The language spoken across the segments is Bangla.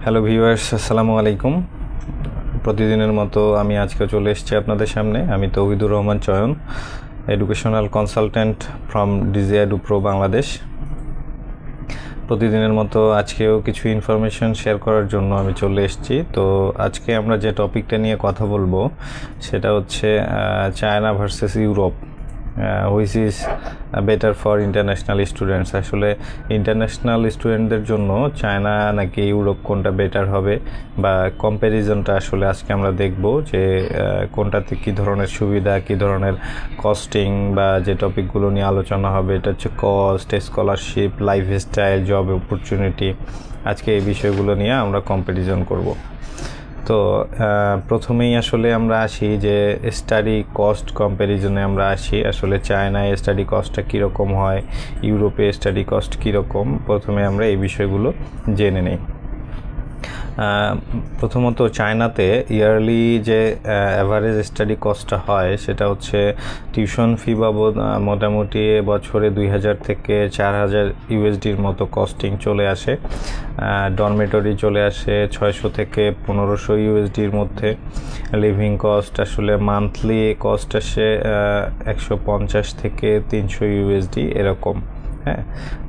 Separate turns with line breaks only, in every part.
হ্যালো ভিউয়ার্স, আসসালামু আলাইকুম। প্রতিদিনের মতো আমি আজকে চলে এসেছি আপনাদের সামনে। আমি Touhidur Rahman Choyon, educational consultant from DG Edu pro Bangladesh. প্রতিদিনের মতো আজকেও কিছু ইনফরমেশন শেয়ার করার জন্য আমি চলে এসেছি। তো আজকে আমরা যে টপিকটা নিয়ে কথা বলবো সেটা হচ্ছে China versus Europe, which is better for international students. আসলে ইন্টারন্যাশনাল স্টুডেন্টদের জন্য চায়না নাকি ইউরোপ কোনটা বেটার হবে, বা কম্প্যারিজনটা আসলে আজকে আমরা দেখব যে কোনটাতে কী ধরনের সুবিধা, কী ধরনের কস্টিং, বা যে টপিকগুলো নিয়ে আলোচনা হবে এটা হচ্ছে cost, scholarship, lifestyle, job opportunity. আজকে এই বিষয়গুলো নিয়ে আমরা কম্প্যারিজন করব। তো প্রথমেই আসলে আমরা আসি যে স্টাডি কস্ট কম্প্যারিজনে আমরা আসি। আসলে চায়নায় স্টাডি কস্টটা কীরকম হয়, ইউরোপে স্টাডি কস্ট কীরকম, প্রথমে আমরা এই বিষয়গুলো জেনে নিই। প্রথমত চায়নাতে ইয়ারলি যে অ্যাভারেজ স্টাডি কস্টটা হয় সেটা হচ্ছে টিউশন ফি বাবদ মোটামুটি বছরে 2000 থেকে 4000 ইউএসডির মতো কস্টিং চলে আসে। ডরমেটরি চলে আসে 600 থেকে 1500 ইউএসডির মধ্যে। লিভিং কস্ট আসলে মান্থলি কস্ট আসে 150 থেকে 300 ইউএসডি এরকম। হ্যাঁ,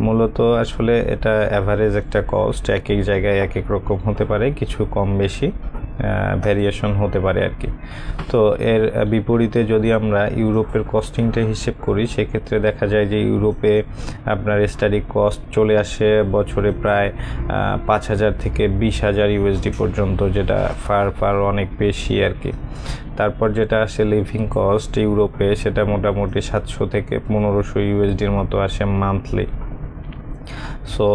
মূলত আসলে এটা অ্যাভারেজ একটা কস্ট, এক এক জায়গায় এক এক রকম হতে পারে, কিছু কম বেশি ভ্যারিয়েশন হতে পারে আর কি। তো এর বিপরীতে যদি আমরা ইউরোপের কস্টিংটা হিসেব করি সেক্ষেত্রে দেখা যায় যে ইউরোপে আপনার স্টাডি কস্ট চলে আসে বছরে প্রায় 5000 থেকে 20000 ইউএসডি পর্যন্ত, যেটা ফার অনেক বেশি আর কি। তারপর যেটা আসে লিভিং কস্ট ইউরোপে, সেটা মোটামুটি 700 থেকে 1500 ইউএসডির মতো আসে মান্থলি। সো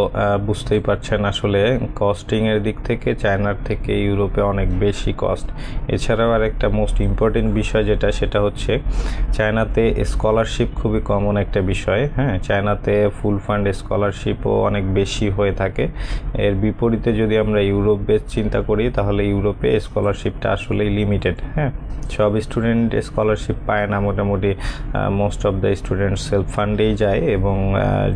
বুঝতেই পারছেন আসলে কস্টিংয়ের দিক থেকে চায়নার থেকে ইউরোপে অনেক বেশি কস্ট। এছাড়াও আরেকটা মোস্ট ইম্পর্টেন্ট বিষয় সেটা হচ্ছে চায়নাতে স্কলারশিপ খুবই কমন একটা বিষয়। হ্যাঁ, চায়নাতে ফুল ফান্ড স্কলারশিপও অনেক বেশি হয়ে থাকে। এর বিপরীতে যদি আমরা ইউরোপ বেস চিন্তা করি তাহলে ইউরোপে স্কলারশিপটা আসলেই লিমিটেড। হ্যাঁ, সব স্টুডেন্ট স্কলারশিপ পায় না, মোটামুটি most of the student self ফান্ডেই যায়, এবং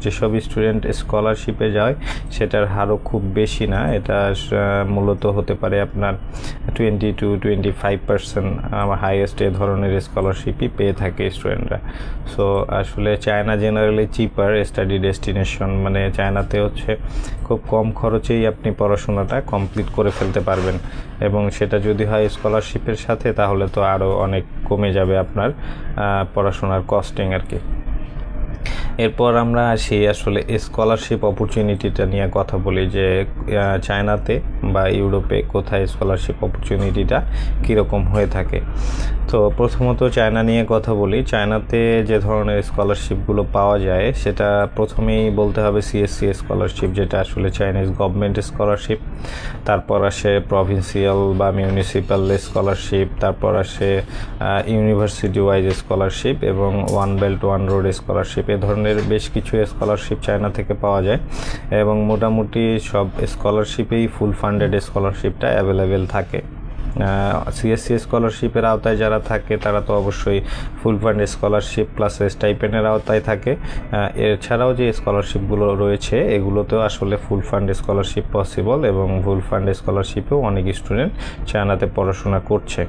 যেসব স্টুডেন্ট স্কলারশিপে যায় সেটার হারও খুব বেশি না। এটা মূলত হতে পারে আপনার 20 to 25% হাইয়েস্ট এ ধরনের স্কলারশিপই পেয়ে থাকে স্টুডেন্টরা। সো আসলে চায়না জেনারেলি চিপার স্টাডি ডেস্টিনেশন, মানে চায়নাতে হচ্ছে খুব কম খরচেই আপনি পড়াশোনাটা কমপ্লিট করে ফেলতে পারবেন, এবং সেটা যদি হয় স্কলারশিপের সাথে তাহলে তো আরও অনেক কমে যাবে আপনার পড়াশোনার কস্টিং আর কি। এরপর আমরা আসি আসলে স্কলারশিপ অপরচুনিটিটা নিয়ে কথা বলি, যে চায়নাতে বা ইউরোপে কোথায় স্কলারশিপ অপরচুনিটিটা কীরকম হয়ে থাকে। তো প্রথমত চায়না নিয়ে কথা বলি। চায়নাতে যে ধরনের স্কলারশিপগুলো পাওয়া যায় সেটা প্রথমেই বলতে হবে সিএসসি স্কলারশিপ, যেটা আসলে চাইনিজ গভর্নমেন্ট স্কলারশিপ। তারপর আসে প্রভিন্সিয়াল বা মিউনিসিপ্যাল স্কলারশিপ, তারপর আসে ইউনিভার্সিটি ওয়াইজ স্কলারশিপ এবং one belt one road scholarship. এ ধরনের বেশ কিছু স্কলারশিপ চায়না থেকে পাওয়া যায়, এবং মোটামুটি সব স্কলারশিপেই ফুল ফান্ডেড স্কলারশিপটা অ্যাভেলেবেল থাকে। সিএসসি স্কলারশিপের আওতায় যারা থাকে তারা তো অবশ্যই ফুল ফান্ড স্কলারশিপ প্লাস স্টাইপেন্ডের আওতায় থাকে। এছাড়াও যে স্কলারশিপগুলো রয়েছে এগুলোতেও আসলে ফুল ফান্ড স্কলারশিপ পসিবল, এবং ফুল ফান্ড স্কলারশিপেও অনেক স্টুডেন্ট চায়নাতে পড়াশোনা করছে।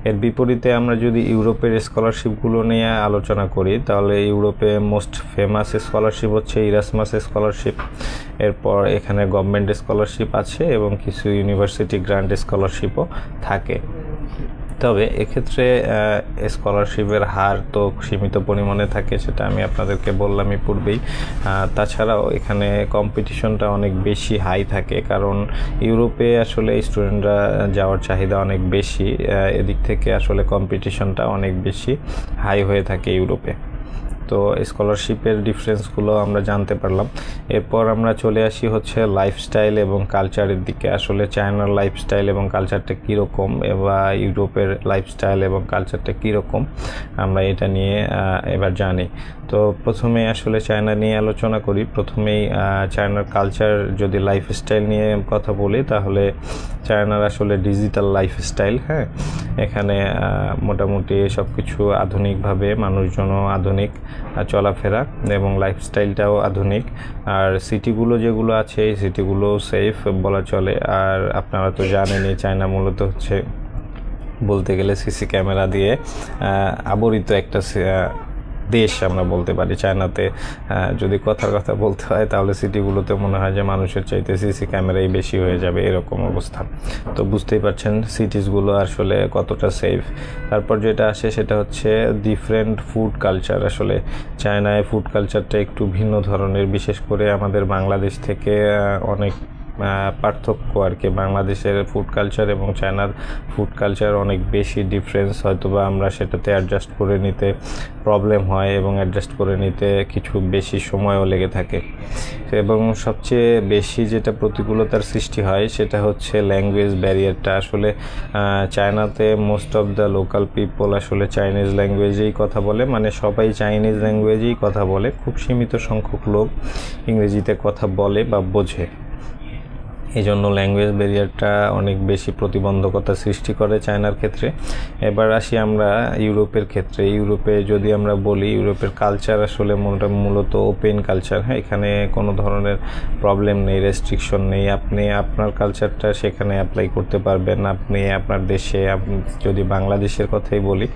এর বিপরীতে আমরা যদি ইউরোপের স্কলারশিপগুলো নিয়ে আলোচনা করি তাহলে ইউরোপে মোস্ট ফেমাস স্কলারশিপ হচ্ছে ইরাসমাস স্কলারশিপ। এরপর এখানে গভর্নমেন্ট স্কলারশিপ আছে এবং কিছু ইউনিভার্সিটি গ্রান্ট স্কলারশিপও থাকে। তবে এক্ষেত্রে স্কলারশিপের হার তো সীমিত পরিমাণে থাকে, সেটা আমি আপনাদেরকে বললামই পূর্বেই। তাছাড়াও এখানে কম্পিটিশনটা অনেক বেশি হাই থাকে, কারণ ইউরোপে আসলে স্টুডেন্টরা যাওয়ার চাহিদা অনেক বেশি। এদিক থেকে আসলে কম্পিটিশনটা অনেক বেশি হাই হয়ে থাকে ইউরোপে। তো স্কলারশিপের ডিফারেন্সগুলো আমরা জানতে পারলাম। এরপর আমরা চলে আসি হচ্ছে লাইফস্টাইল এবং কালচারের দিকে। আসলে চায়নার লাইফস্টাইল এবং কালচারটা কীরকম, বা ইউরোপের লাইফস্টাইল এবং কালচারটা কীরকম, আমরা এটা নিয়ে এবার জানি। তো প্রথমে আসলে চায়না নিয়ে আলোচনা করি। প্রথমেই চায়নার কালচার যদি লাইফস্টাইল নিয়ে কথা বলি তাহলে চায়নার আসলে ডিজিটাল লাইফস্টাইল। হ্যাঁ, এখানে মোটামুটি সব কিছু আধুনিকভাবে, মানুষজনও আধুনিক, চলাফেরা এবং লাইফস্টাইলটাও আধুনিক। আর সিটিগুলো যেগুলো আছে এই সিটিগুলো সেফ বলা চলে। আর আপনারা তো জানেনই চায়না মূলত হচ্ছে বলতে গেলে সিসি ক্যামেরা দিয়ে আবরিত একটা দেশ আমরা বলতে পারি। চায়নাতে যদি কথার কথা বলতে হয় তাহলে সিটিগুলোতে মনে হয় যে মানুষের চাইতে সিসি ক্যামেরাই বেশি হয়ে যাবে, এরকম অবস্থা। তো বুঝতেই পারছেন সিটিসগুলো আসলে কতটা সেফ। তারপর যেটা আসে সেটা হচ্ছে ডিফারেন্ট ফুড কালচার। আসলে চায়নায় ফুড কালচারটা একটু ভিন্ন ধরনের, বিশেষ করে আমাদের বাংলাদেশ থেকে অনেক পার্থক্য আর কি। বাংলাদেশের ফুড কালচার এবং চায়নার ফুড কালচার অনেক বেশি ডিফারেন্স। হয়তোবা আমরা সেটাতে অ্যাডজাস্ট করে নিতে প্রবলেম হয় এবং অ্যাডজাস্ট করে নিতে কিছু বেশি সময়ও লেগে থাকে। এবং সবচেয়ে বেশি যেটা প্রতিকূলতার সৃষ্টি হয় সেটা হচ্ছে ল্যাঙ্গুয়েজ ব্যারিয়ারটা। আসলে চায়নাতে most of the local people আসলে চাইনিজ ল্যাঙ্গুয়েজেই কথা বলে, মানে সবাই চাইনিজ ল্যাঙ্গুয়েজেই কথা বলে। খুব সীমিত সংখ্যক লোক ইংরেজিতে কথা বলে বা বোঝে। এই জন্য ল্যাঙ্গুয়েজ ব্যারিয়ারটা অনেক বেশি প্রতিবন্ধকতা সৃষ্টি করে চায়নার ক্ষেত্রে। এবার আসি আমরা ইউরোপের ক্ষেত্রে। ইউরোপে যদি আমরা বলি, ইউরোপের কালচার আসলে মূলত ওপেন কালচার। হ্যাঁ, এখানে কোনো ধরনের প্রবলেম নেই, রেস্ট্রিকশন নেই। আপনি আপনার কালচারটা সেখানে অ্যাপ্লাই করতে পারবেন। আপনি আপনার দেশে, যদি বাংলাদেশের কথাই বলি,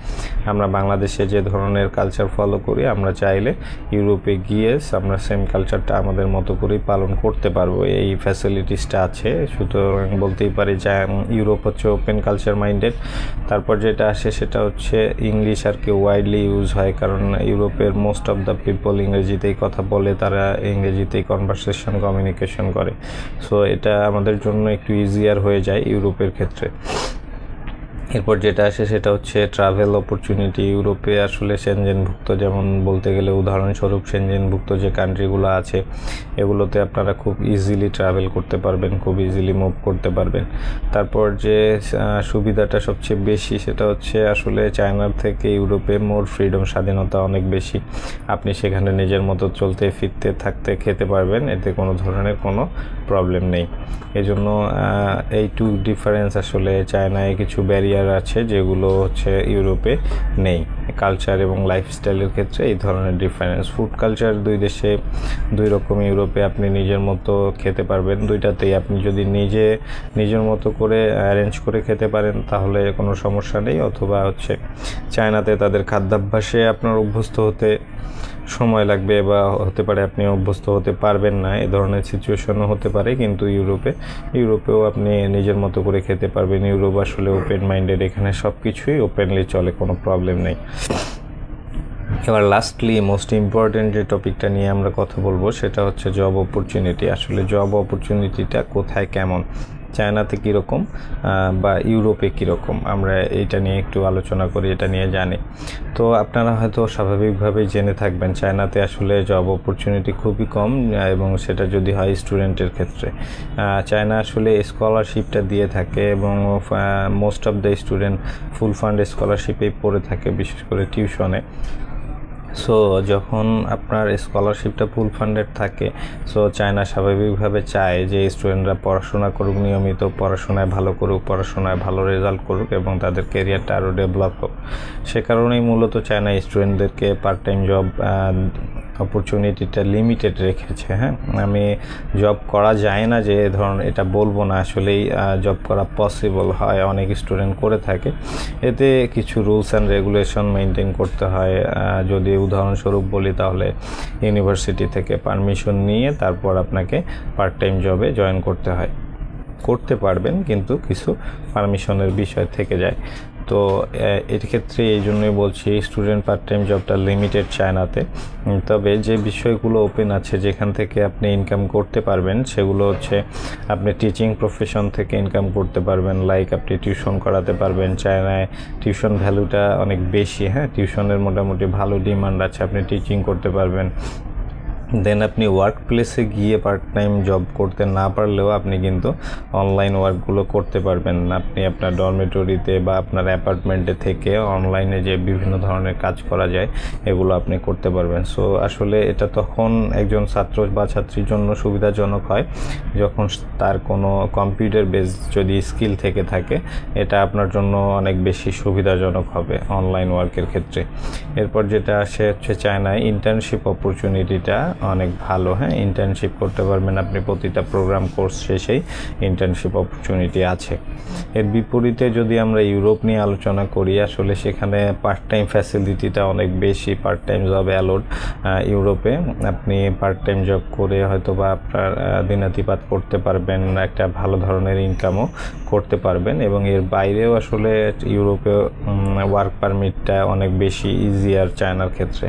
আমরা বাংলাদেশে যে ধরনের কালচার ফলো করি আমরা চাইলে ইউরোপে গিয়ে আমরা সেম কালচারটা আমাদের মতো করেই পালন করতে পারবো। এই ফ্যাসিলিটিসটা আছে। সুতরাং বলতেই পারি যে ইউরোপ হচ্ছে ওপেন কালচার মাইন্ডেড। তারপর যেটা আসে সেটা হচ্ছে ইংলিশ আর কি ওয়াইডলি ইউজ হয়, কারণ ইউরোপের মোস্ট অফ দ্য পিপল ইংরেজিতেই কথা বলে, তারা ইংরেজিতেই কনভারসেশন কমিউনিকেশন করে। সো এটা আমাদের জন্য একটু ইজিয়ার হয়ে যায় ইউরোপের ক্ষেত্রে। এরপর যেটা আসে সেটা হচ্ছে ট্রাভেল অপরচুনিটি। ইউরোপে আসলে সেনজেনভুক্ত, যেমন বলতে গেলে উদাহরণস্বরূপ সেনজেনভুক্ত যে কান্ট্রিগুলো আছে এগুলোতে আপনারা খুব ইজিলি ট্রাভেল করতে পারবেন, খুব ইজিলি মুভ করতে পারবেন। তারপর যে সুবিধাটা সবচেয়ে বেশি সেটা হচ্ছে আসলে চায়নার থেকে ইউরোপে মোর ফ্রিডম, স্বাধীনতা অনেক বেশি। আপনি সেখানে নিজের মতো চলতে ফিরতে থাকতে খেতে পারবেন, এতে কোনো ধরনের কোনো প্রবলেম নেই। এজন্য এইটু ডিফারেন্স আসলে চায়নায় কিছু ব্যারিয়ার আছে যেগুলো হচ্ছে ইউরোপে নেই। কালচার এবং লাইফস্টাইলের ক্ষেত্রে এই ধরনের ডিফারেন্স। ফুড কালচার দুই দেশে দুই রকম। ইউরোপে আপনি নিজের মতো খেতে পারবেন, দুইটাতেই আপনি যদি নিজের মতো করে অ্যারেঞ্জ করে খেতে পারেন তাহলে কোনো সমস্যা নেই। অথবা হচ্ছে চায়নাতে তাদের খাদ্যাভ্যাসে আপনার অভ্যস্ত হতে সময় লাগবে, বা হতে পারে আপনি অভ্যস্ত হতে পারবেন না, এ ধরনের সিচুয়েশনও হতে পারে। কিন্তু ইউরোপেও আপনি নিজের মতো করে খেতে পারবেন। ইউরোপ আসলে ওপেন মাইন্ডেড, এখানে সব কিছুই ওপেনলি চলে, কোনো প্রবলেম নেই। এবার লাস্টলি মোস্ট ইম্পর্টেন্ট যে টপিকটা নিয়ে আমরা কথা বলবো সেটা হচ্ছে জব অপরচুনিটি। আসলে জব অপরচুনিটিটা কোথায় কেমন, চায়নাতে কীরকম বা ইউরোপে কীরকম, আমরা এইটা নিয়ে একটু আলোচনা করি, এটা নিয়ে জানি। তো আপনারা হয়তো স্বাভাবিকভাবেই জেনে থাকবেন চায়নাতে আসলে জব অপরচুনিটি খুবই কম, এবং সেটা যদি হয় স্টুডেন্টের ক্ষেত্রে। চায়না আসলে স্কলারশিপটা দিয়ে থাকে এবং most of the student full fund স্কলারশিপেই পড়ে থাকে, বিশেষ করে টিউশনে। সো যখন আপনার স্কলারশিপটা ফুল ফান্ডেড থাকে, সো চায়না স্বাভাবিকভাবে চায় যে স্টুডেন্টরা পড়াশোনা করুক, নিয়মিত পড়াশোনায় ভালো করুক, পড়াশোনায় ভালো রেজাল্ট করুক এবং তাদের ক্যারিয়ারটা আরও ডেভেলপ হোক। সে কারণেই মূলত চায়না স্টুডেন্টদেরকে পার্ট টাইম জব অপরচুনিটিটা লিমিটেড রেখেছে। হ্যাঁ, আমি জব করা যায় না যে ধরুন এটা বলবো না, আসলেই জব করা পসিবল হয়, অনেক স্টুডেন্ট করে থাকে। এতে কিছু রুলস অ্যান্ড রেগুলেশন মেনটেন করতে হয়। যদি উদাহরণস্বরূপ বলি তাহলে ইউনিভার্সিটি থেকে পারমিশন নিয়ে তারপর আপনাকে পার্ট টাইম জবে জয়েন করতে হয়। করতে পারবেন কিন্তু কিছু পারমিশনের বিষয় থেকে যায়। তো এর ক্ষেত্রে এই জন্যই বলছি স্টুডেন্ট পার্ট টাইম জবটা লিমিটেড চায়নাতে। তবে যে বিষয়গুলো ওপেন আছে যেখান থেকে আপনি ইনকাম করতে পারবেন সেগুলো হচ্ছে আপনি টিচিং প্রফেশন থেকে ইনকাম করতে পারবেন, লাইক আপনি টিউশন করাতে পারবেন। চায়নায় টিউশন ভ্যালুটা অনেক বেশি। হ্যাঁ, টিউশনের মোটামুটি ভালো ডিমান্ড আছে, আপনি টিচিং করতে পারবেন। দেন আপনি ওয়ার্ক প্লেসে গিয়ে পার্ট টাইম জব করতে না পারলেও আপনি কিন্তু অনলাইন ওয়ার্কগুলো করতে পারবেন। আপনি আপনার ডরমেটরিতে বা আপনার অ্যাপার্টমেন্টে থেকে অনলাইনে যে বিভিন্ন ধরনের কাজ করা যায় এগুলো আপনি করতে পারবেন। সো আসলে এটা তখন একজন ছাত্র বা ছাত্রীর জন্য সুবিধাজনক হয় যখন তার কোনো কম্পিউটার বেস যদি স্কিল থেকে থাকে, এটা আপনার জন্য অনেক বেশি সুবিধাজনক হবে অনলাইন ওয়ার্কের ক্ষেত্রে। এরপর যেটা আসে হচ্ছে চায়নায় ইন্টার্নশিপ অপরচুনিটিটা অনেক ভালো। হ্যাঁ, ইন্টার্নশিপ করতে পারবেন আপনি প্রতিটা প্রোগ্রাম কোর্স শেষেই ইন্টার্নশিপ অপরচুনিটি আছে। এর বিপরীতে যদি আমরা ইউরোপ নিয়ে আলোচনা করি, আসলে সেখানে পার্ট টাইম ফ্যাসিলিটিটা অনেক বেশি, পার্ট টাইম জব অ্যালোড ইউরোপে। আপনি পার্ট টাইম জব করে হয়তো বা আপনার দিনাতিপাত করতে পারবেন, একটা ভালো ধরনের ইনকামও করতে পারবেন, এবং এর বাইরেও আসলে ইউরোপে ওয়ার্ক পারমিটটা অনেক বেশি ইজিয়ার চায়নার ক্ষেত্রে।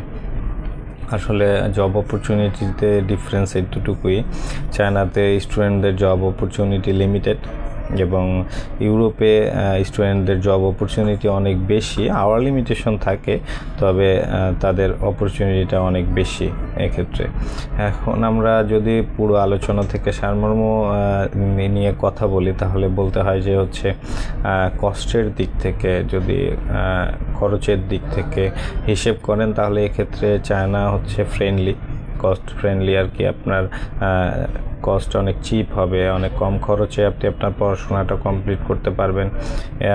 আসলে জব অপরচুনিটিতে ডিফারেন্স এতটুকুই, চায়নাতে স্টুডেন্টদের জব অপরচুনিটি লিমিটেড এবং ইউরোপে স্টুডেন্টদের জব অপরচুনিটি অনেক বেশি। আওয়ার লিমিটেশন থাকে, তবে তাদের অপরচুনিটিটা অনেক বেশি এক্ষেত্রে। এখন আমরা যদি পুরো আলোচনা থেকে সারমর্ম নিয়ে কথা বলি, তাহলে বলতে হয় যে হচ্ছে কষ্টের দিক থেকে, যদি খরচের দিক থেকে হিসেব করেন, তাহলে এক্ষেত্রে চায়না হচ্ছে ফ্রেন্ডলি, কস্ট ফ্রেন্ডলি আর কি। আপনার কস্ট অনেক চিপ হবে, অনেক কম খরচে আপনি আপনার পড়াশোনাটা কমপ্লিট করতে পারবেন।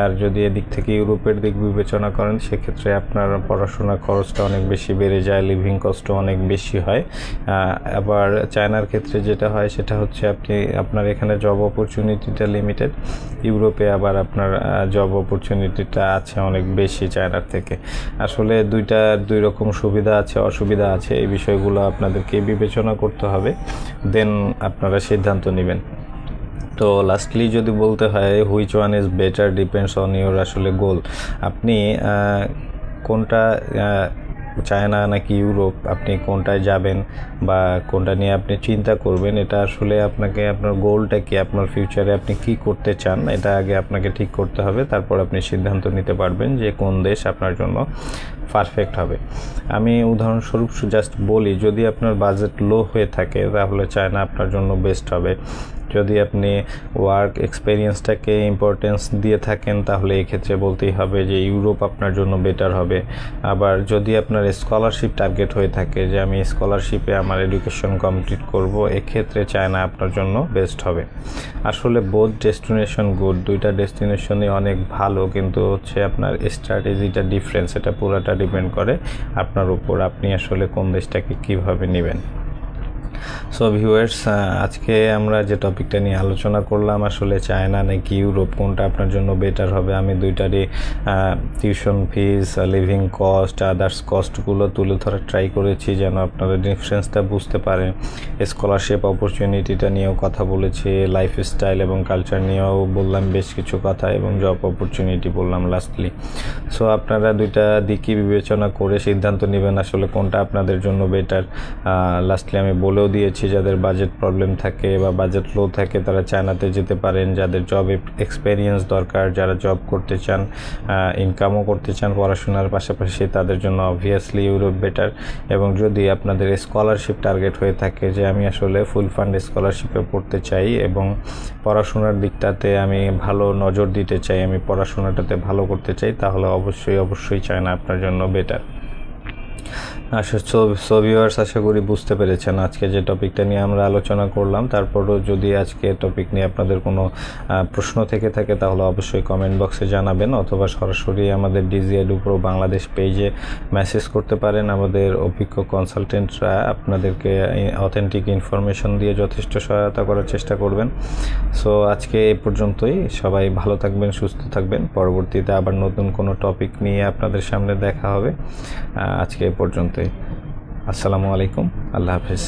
আর যদি এদিক থেকে ইউরোপের দিক বিবেচনা করেন, সেক্ষেত্রে আপনার পড়াশোনার খরচটা অনেক বেশি বেড়ে যায়, লিভিং কস্টও অনেক বেশি হয়। আবার চায়নার ক্ষেত্রে যেটা হয় সেটা হচ্ছে আপনার এখানে জব অপরচুনিটিটা লিমিটেড, ইউরোপে আবার আপনার জব অপরচুনিটিটা আছে অনেক বেশি চায়নার থেকে। আসলে দুই রকম সুবিধা আছে, অসুবিধা আছে, এই বিষয়গুলো আপনাদেরকে বিবেচনা করতে হবে, দেন আপনারা সিদ্ধান্ত নেবেন। তো লাস্টলি যদি বলতে হয় which one is better depends on your আসলে গোল। আপনি কোনটা, চায়না নাকি ইউরোপ, আপনি কোনটায় যাবেন বা কোনটা নিয়ে আপনি চিন্তা করবেন, এটা আসলে আপনাকে আপনার গোলটা কি, আপনার ফিউচারে আপনি কি করতে চান, এটা আগে আপনাকে ঠিক করতে হবে। তারপর আপনি সিদ্ধান্ত নিতে পারবেন যে কোন দেশ আপনার জন্য পারফেক্ট হবে। আমি উদাহরণস্বরূপ জাস্ট বলি, যদি আপনার বাজেট লো হয়ে থাকে তাহলে চায়না আপনার জন্য বেস্ট হবে। যদি আপনি ওয়ার্ক এক্সপেরিয়েন্সটাকে ইম্পর্টেন্স দিয়ে থাকেন, তাহলে এক্ষেত্রে বলতেই হবে যে ইউরোপ আপনার জন্য বেটার হবে। আবার যদি আপনার স্কলারশিপ টার্গেট হয়ে থাকে যে আমি স্কলারশিপে আমার এডুকেশন কমপ্লিট করব, এক্ষেত্রে চায়না আপনার জন্য বেস্ট হবে। আসলে বোথ ডেস্টিনেশন গুড, দুইটা ডেস্টিনেশনই অনেক ভালো, কিন্তু হচ্ছে আপনার স্ট্র্যাটেজিটা ডিফারেন্স, এটা পুরোটা ডিপেন্ড করে আপনার উপর, আপনি আসলে কোন দেশটাকে কীভাবে নেবেন। সো ভিউয়ার্স, আজকে আমরা যে টপিকটা নিয়ে আলোচনা করলাম, আসলে চায়না নাকি ইউরোপ কোনটা আপনার জন্য বেটার হবে, আমি দুইটারই tuition fees, living cost, others কস্টগুলো তুলে ধরার ট্রাই করেছি যেন আপনারা ডিফারেন্সটা বুঝতে পারেন। স্কলারশিপ অপরচুনিটিটা নিয়েও কথা বলেছি, লাইফস্টাইল এবং কালচার নিয়েও বললাম বেশ কিছু কথা, এবং জব অপরচুনিটি বললাম লাস্টলি। সো আপনারা দুইটা দিকই বিবেচনা করে সিদ্ধান্ত নেবেন আসলে কোনটা আপনাদের জন্য বেটার। লাস্টলি আমি বলেও দিয়েছি, যাদের বাজেট প্রবলেম থাকে বা বাজেট লো থাকে তারা চায়নাতে যেতে পারেন, যাদের জব এক্সপেরিয়েন্স দরকার, যারা জব করতে চান, ইনকামও করতে চান পড়াশোনার পাশাপাশি, তাদের জন্য অবভিয়াসলি ইউরোপ বেটার। এবং যদি আপনাদের স্কলারশিপ টার্গেট হয়ে থাকে যে আমি আসলে ফুল ফান্ড স্কলারশিপে পড়তে চাই এবং পড়াশোনার দিকটাতে আমি ভালো নজর দিতে চাই, আমি পড়াশোনাটাতে ভালো করতে চাই, তাহলে অবশ্যই চায়না আপনার জন্য বেটার। সো ভিউয়ার্স, আশা করি বুঝতে পেরেছেন আজকে যে টপিকটা নিয়ে আমরা আলোচনা করলাম। তারপরও যদি আজকে টপিক নিয়ে আপনাদের কোনো প্রশ্ন থেকে থাকে তাহলে অবশ্যই কমেন্ট বক্সে জানাবেন, অথবা সরাসরি আমাদের ডিজিএডু প্রো বাংলাদেশ পেজে মেসেজ করতে পারেন। আমাদের অভিজ্ঞ কনসালটেন্টরা আপনাদেরকে অথেন্টিক ইনফরমেশন দিয়ে যথেষ্ট সহায়তা করার চেষ্টা করবেন। সো আজকে এই পর্যন্তই, সবাই ভালো থাকবেন, সুস্থ থাকবেন। পরবর্তীতে আবার নতুন কোনো টপিক নিয়ে আপনাদের সামনে দেখা হবে। আজকে এই পর্যন্তই। আসসালামু আলাইকুম, আল্লাহ হাফেজ।